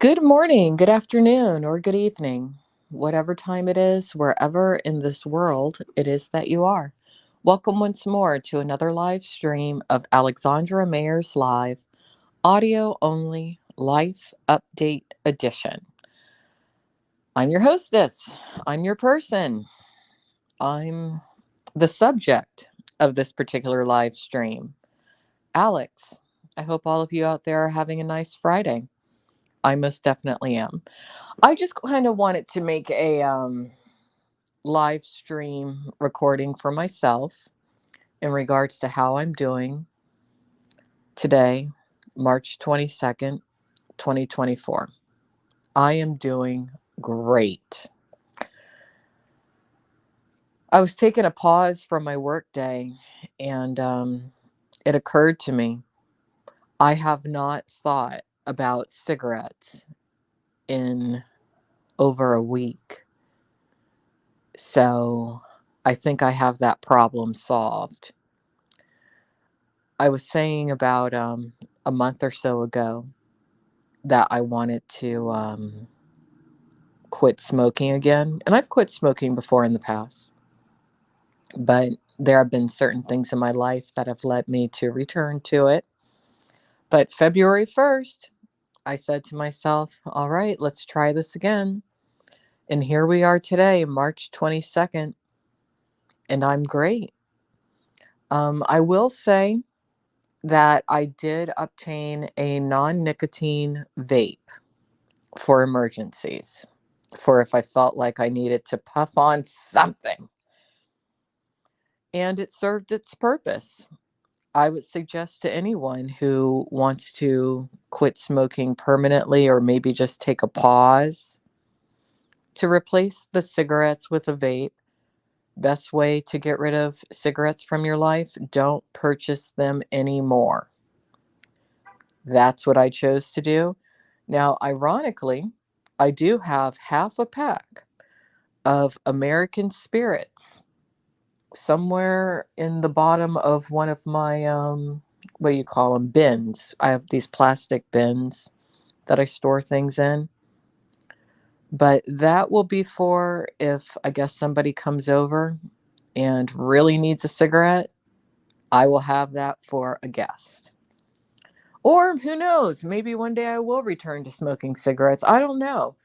Good morning, good afternoon, or good evening, whatever time it is, wherever in this world it is that you are. Welcome once more to another live stream of Alexandra Mayers Live, audio only life update edition. I'm your hostess. I'm your person. I'm the subject of this particular live stream. Alex, I hope all of you out there are having a nice Friday. I most definitely am. I just kind of wanted to make a live stream recording for myself in regards to how I'm doing today, March 22nd, 2024. I am doing great. I was taking a pause from my work day and it occurred to me I have not thought about cigarettes in over a week. So I think I have that problem solved. I was saying about a month or so ago that I wanted to quit smoking again. And I've quit smoking before in the past, but there have been certain things in my life that have led me to return to it. But February 1st, I said to myself, all right, let's try this again. And here we are today, March 22nd, and I'm great. I will say that I did obtain a non nicotine vape for emergencies, for if I felt like I needed to puff on something. And it served its purpose. I would suggest to anyone who wants to quit smoking permanently or maybe just take a pause to replace the cigarettes with a vape. Best way to get rid of cigarettes from your life, don't purchase them anymore. That's what I chose to do. Now, ironically, I do have half a pack of American Spirits somewhere in the bottom of one of my what do you call them, bins. I have these plastic bins that I store things in, but that will be for if I guess somebody comes over and really needs a cigarette. I will have that for a guest. Or who knows, maybe one day I will return to smoking cigarettes. I don't know.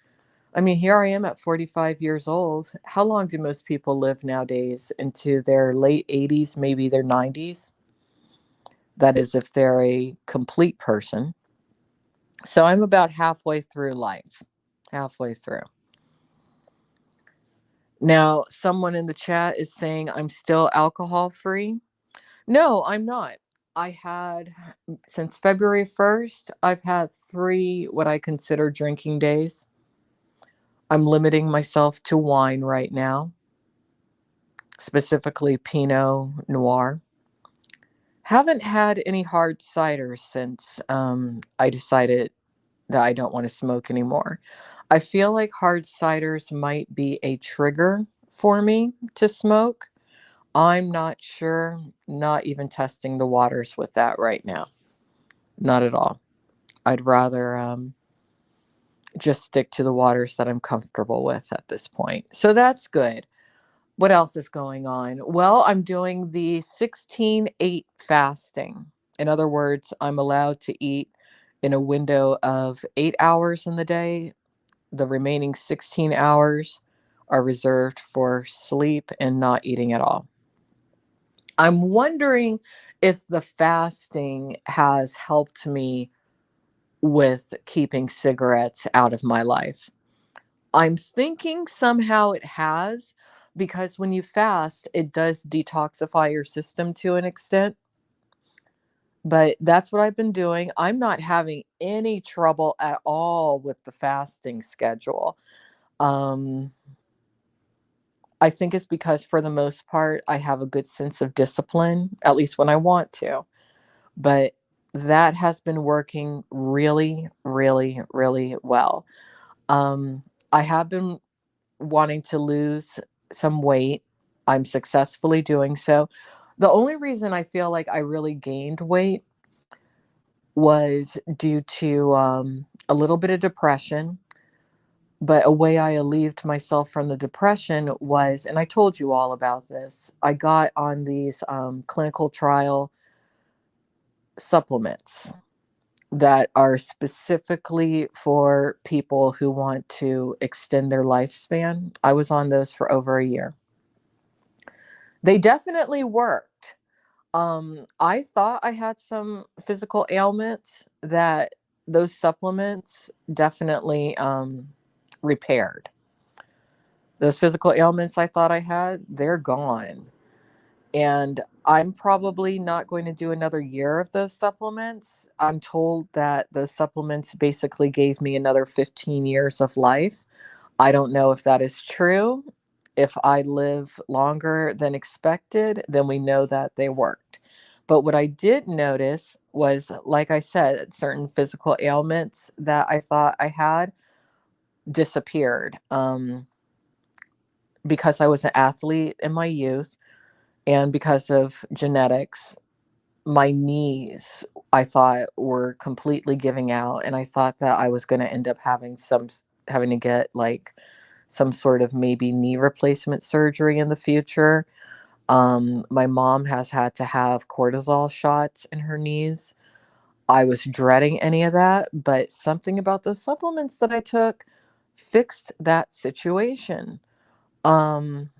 I mean, here I am at 45 years old. How long do most people live nowadays? Into their late 80s, maybe their 90s? That is, if they're a complete person. So I'm about halfway through life. Halfway through. Now, someone in the chat is saying I'm still alcohol free. No, I'm not. I had, since February 1st, I've had 3 what I consider drinking days. I'm limiting myself to wine right now, specifically Pinot Noir. Haven't had any hard cider since I decided that I don't want to smoke anymore. I feel like hard ciders might be a trigger for me to smoke. I'm not sure, not even testing the waters with that right now. Not at all. I'd rather just stick to the waters that I'm comfortable with at this point. So that's good. What else is going on? Well, I'm doing the 16-8 fasting. In other words, I'm allowed to eat in a window of 8 hours in the day. The remaining 16 hours are reserved for sleep and not eating at all. I'm wondering if the fasting has helped me with keeping cigarettes out of my life. I'm thinking somehow it has, because when you fast, it does detoxify your system to an extent. But that's what I've been doing. I'm not having any trouble at all with the fasting schedule. Um, I think it's because, for the most part, I have a good sense of discipline, at least when I want to. But that has been working really, really, really well. Um, I have been wanting to lose some weight. I'm successfully doing so. The only reason I feel like I really gained weight was due to a little bit of depression. But a way I alleviated myself from the depression was, and I told you all about this, I got on these clinical trial supplements that are specifically for people who want to extend their lifespan. I was on those for over a year. They definitely worked. I thought I had some physical ailments that those supplements definitely repaired. Those physical ailments I thought I had, they're gone. And I'm probably not going to do another year of those supplements. I'm told that those supplements basically gave me another 15 years of life. I don't know if that is true. If I live longer than expected, then we know that they worked. But what I did notice was, like I said, certain physical ailments that I thought I had disappeared, because I was an athlete in my youth and because of genetics. My knees, I thought, were completely giving out, and I thought that I was going to end up having to get like some sort of maybe knee replacement surgery in the future. My mom has had to have cortisol shots in her knees. I was dreading any of that, but something about those supplements that I took fixed that situation. Um,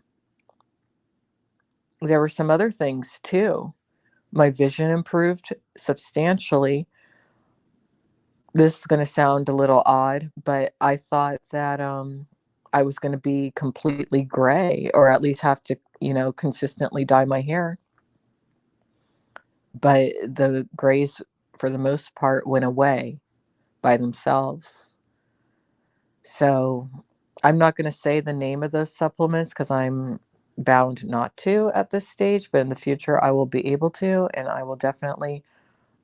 there were some other things too. My vision improved substantially. This is going to sound a little odd, but I thought that I was going to be completely gray, or at least have to, consistently dye my hair. But the grays, for the most part, went away by themselves. So I'm not going to say the name of those supplements because I'm bound not to at this stage, but in the future I will be able to, and I will definitely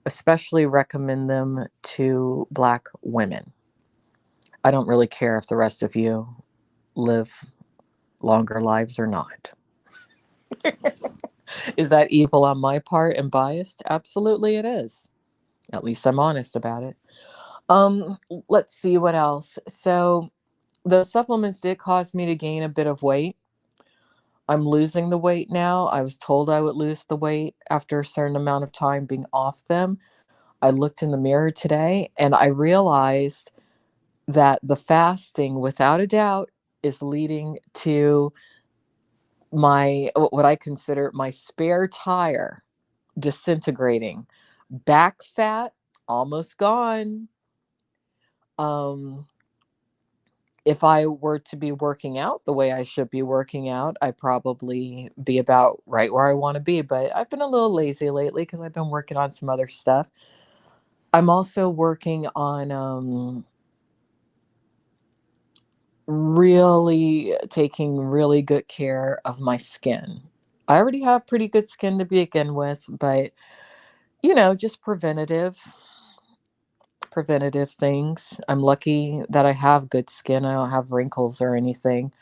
especially recommend them to Black women. I don't really care if the rest of you live longer lives or not. Is that evil on my part and biased? Absolutely it is. At least I'm honest about it. Um, let's see what else. So those supplements did cause me to gain a bit of weight. I'm losing the weight now. I was told I would lose the weight after a certain amount of time being off them. I looked in the mirror today and I realized that the fasting, without a doubt, is leading to my what I consider my spare tire disintegrating. Back fat almost gone. Um, if I were to be working out the way I should be working out, I'd probably be about right where I want to be. But I've been a little lazy lately because I've been working on some other stuff. I'm also working on really taking really good care of my skin. I already have pretty good skin to begin with, but just preventative things. I'm lucky that I have good skin. I don't have wrinkles or anything.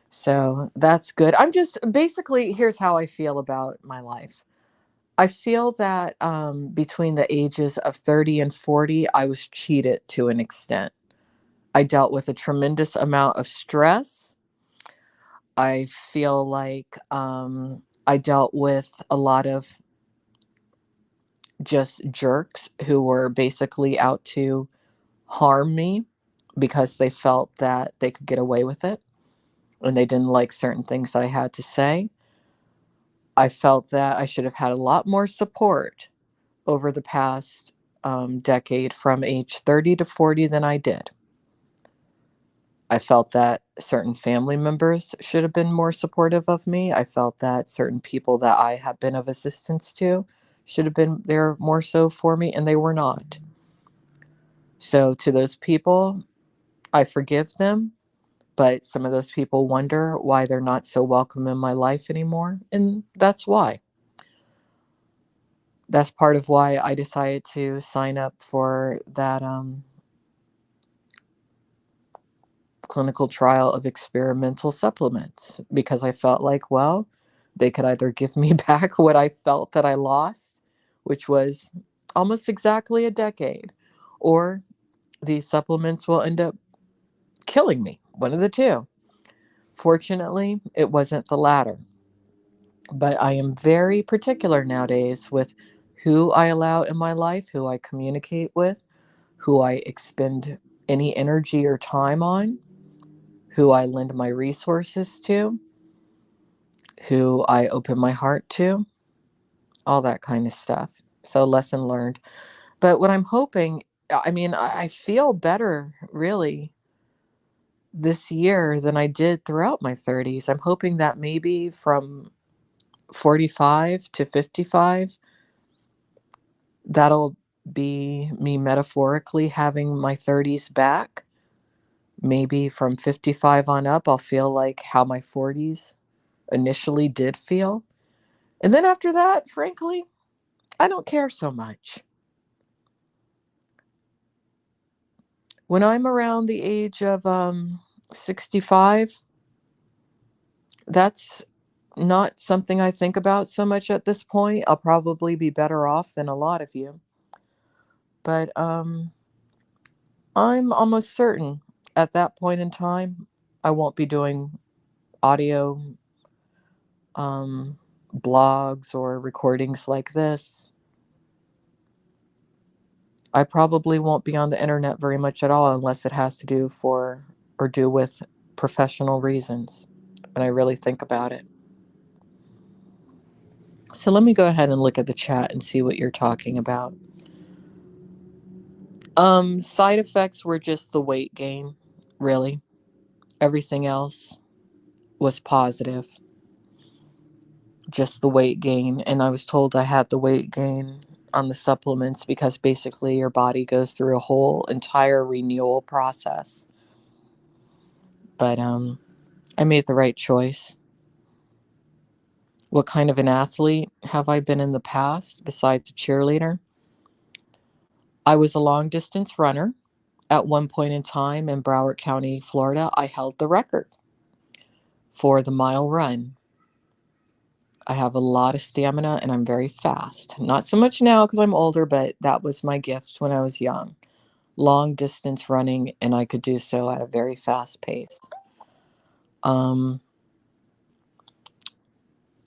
So that's good. I'm just basically, here's how I feel about my life. I feel that between the ages of 30 and 40, I was cheated to an extent. I dealt with a tremendous amount of stress. I feel like I dealt with a lot of just jerks who were basically out to harm me because they felt that they could get away with it and they didn't like certain things I had to say. I felt that I should have had a lot more support over the past decade from age 30 to 40 than I did. I felt that certain family members should have been more supportive of me. I felt that certain people that I have been of assistance to should have been there more so for me, and they were not. So, to those people, I forgive them, but some of those people wonder why they're not so welcome in my life anymore. And that's why. That's part of why I decided to sign up for that clinical trial of experimental supplements because I felt like, well, they could either give me back what I felt that I lost, which was almost exactly a decade, or these supplements will end up killing me, one of the two. Fortunately, it wasn't the latter. But I am very particular nowadays with who I allow in my life, who I communicate with, who I expend any energy or time on, who I lend my resources to, who I open my heart to, all that kind of stuff. So, lesson learned. But what I'm hoping, I mean, I feel better really this year than I did throughout my 30s. I'm hoping that maybe from 45 to 55, that'll be me metaphorically having my 30s back. Maybe from 55 on up, I'll feel like how my 40s initially did feel. And then after that, frankly, I don't care so much. When I'm around the age of 65, that's not something I think about so much at this point. I'll probably be better off than a lot of you. But I'm almost certain at that point in time, I won't be doing audio um, blogs or recordings like this. I probably won't be on the internet very much at all unless it has to do for or do with professional reasons. And I really think about it. So let me go ahead and look at the chat and see what you're talking about. Side effects were just the weight gain, really. Everything else was positive. Just the weight gain. And I was told I had the weight gain on the supplements because basically your body goes through a whole entire renewal process. But I made the right choice. What kind of an athlete have I been in the past besides a cheerleader? I was a long distance runner. At one point in time in Broward County, Florida, I held the record for the mile run. I have a lot of stamina and I'm very fast. Not so much now because I'm older, but that was my gift when I was young. Long distance running, and I could do so at a very fast pace. Um,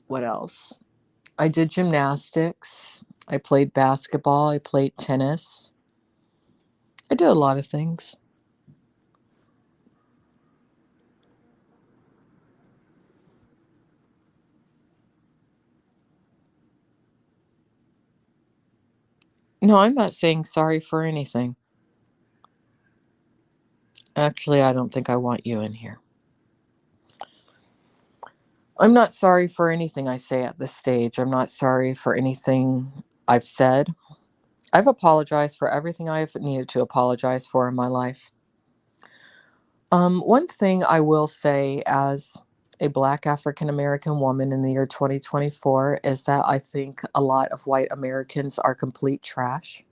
what else? I did gymnastics. I played basketball. I played tennis. I did a lot of things. No, I'm not saying sorry for anything. Actually, I don't think I want you in here. I'm not sorry for anything I say at this stage. I'm not sorry for anything I've said. I've apologized for everything I've needed to apologize for in my life. One thing I will say as a Black African American woman in the year 2024 is that I think a lot of white Americans are complete trash.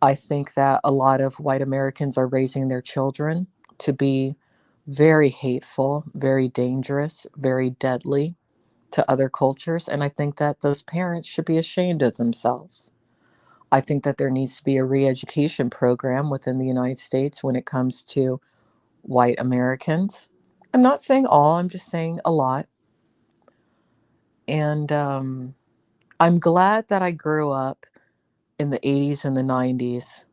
I think that a lot of white Americans are raising their children to be very hateful, very dangerous, very deadly to other cultures. And I think that those parents should be ashamed of themselves. I think that there needs to be a re education program within the United States when it comes to white Americans. I'm not saying all, I'm just saying a lot. And I'm glad that I grew up in the 80s and the 90s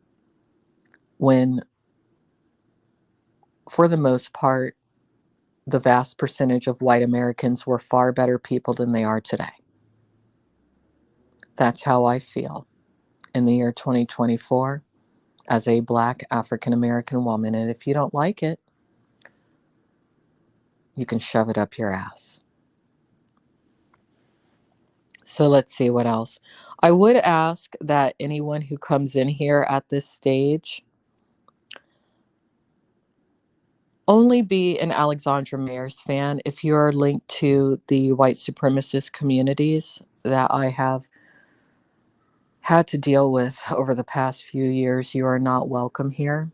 when, for the most part, the vast percentage of white Americans were far better people than they are today. That's how I feel in the year 2024 as a Black African American woman. And if you don't like it, you can shove it up your ass. So let's see what else. I would ask that anyone who comes in here at this stage only be an Alexandra Mayers fan. If you're linked to the white supremacist communities that I have had to deal with over the past few years, you are not welcome here.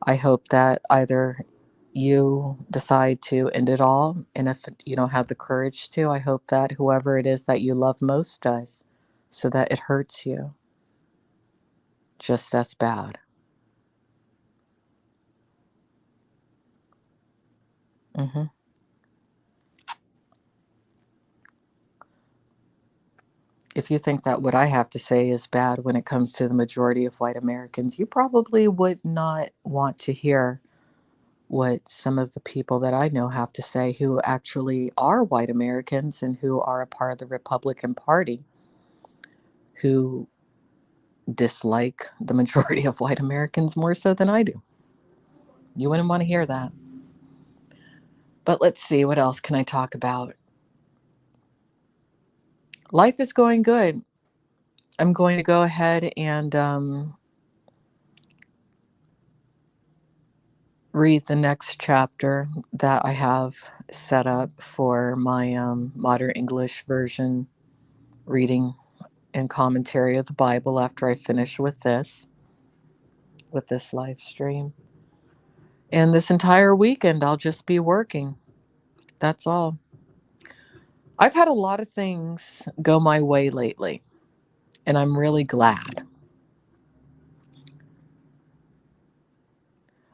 I hope that either you decide to end it all, and if you don't have the courage to, I hope that whoever it is that you love most does, so that it hurts you just as bad. Hmm. If you think that what I have to say is bad when it comes to the majority of white Americans, you probably would not want to hear what some of the people that I know have to say who actually are white Americans and who are a part of the Republican Party, who dislike the majority of white Americans more so than I do. You wouldn't want to hear that. But let's see, what else can I talk about? Life is going good. I'm going to go ahead and read the next chapter that I have set up for my modern English version reading and commentary of the Bible after I finish with this live stream. And this entire weekend, I'll just be working. That's all. I've had a lot of things go my way lately, and I'm really glad.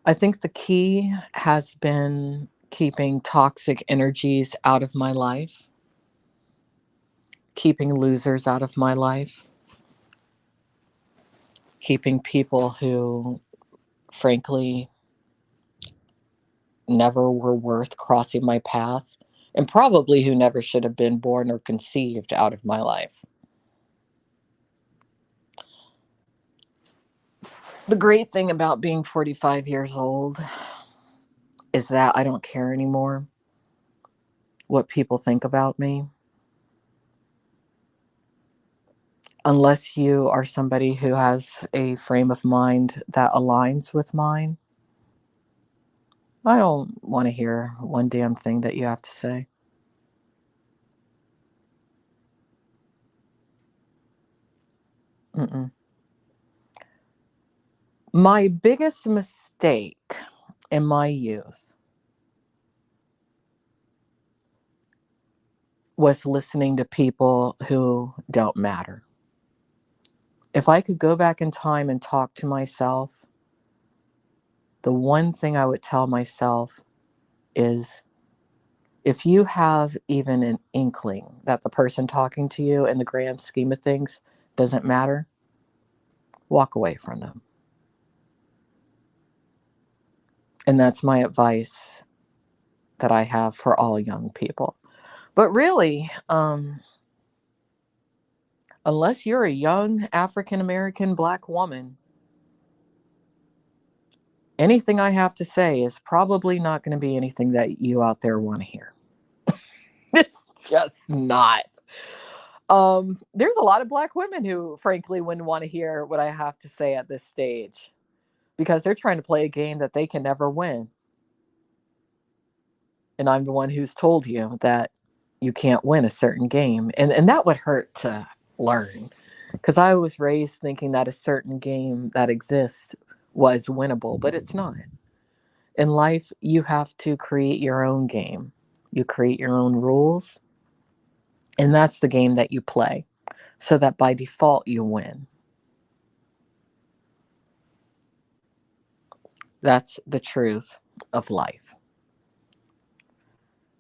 I think the key has been keeping toxic energies out of my life, keeping losers out of my life, keeping people who, frankly, never were worth crossing my path, and probably who never should have been born or conceived out of my life. The great thing about being 45 years old is that I don't care anymore what people think about me. Unless you are somebody who has a frame of mind that aligns with mine, I don't want to hear one damn thing that you have to say. Mm-mm. My biggest mistake in my youth was listening to people who don't matter. If I could go back in time and talk to myself, the one thing I would tell myself is, if you have even an inkling that the person talking to you in the grand scheme of things doesn't matter, walk away from them. And that's my advice that I have for all young people. But really, unless you're a young African American Black woman, anything I have to say is probably not going to be anything that you out there want to hear. It's just not. There's a lot of Black women who, frankly, wouldn't want to hear what I have to say at this stage because they're trying to play a game that they can never win. And I'm the one who's told you that you can't win a certain game. And that would hurt to learn because I was raised thinking that a certain game that exists was winnable, but it's not. In life, you have to create your own game. You create your own rules, and that's the game that you play so that by default you win. That's the truth of life.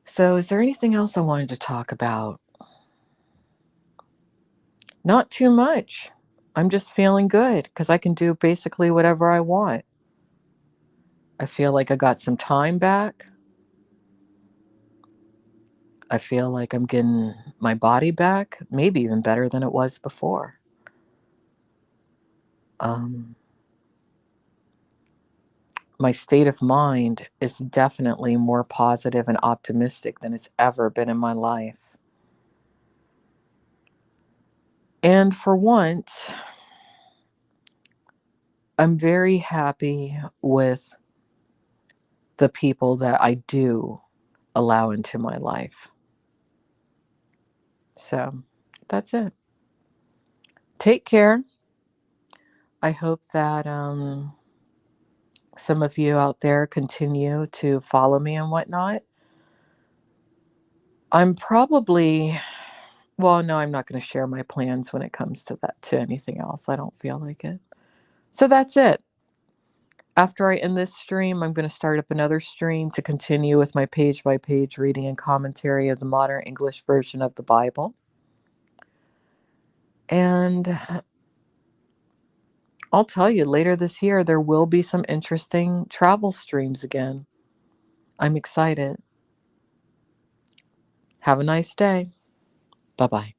So, is there anything else I wanted to talk about? Not too much. I'm just feeling good because I can do basically whatever I want. I feel like I got some time back. I feel like I'm getting my body back, maybe even better than it was before. Um, my state of mind is definitely more positive and optimistic than it's ever been in my life. And for once, I'm very happy with the people that I do allow into my life. So that's it. Take care. I hope that some of you out there continue to follow me and whatnot. I'm probably, well, no, I'm not going to share my plans when it comes to that, to anything else. I don't feel like it. So that's it. After I end this stream, I'm going to start up another stream to continue with my page by page reading and commentary of the modern English version of the Bible. And I'll tell you, later this year, there will be some interesting travel streams again. I'm excited. Have a nice day. Bye-bye.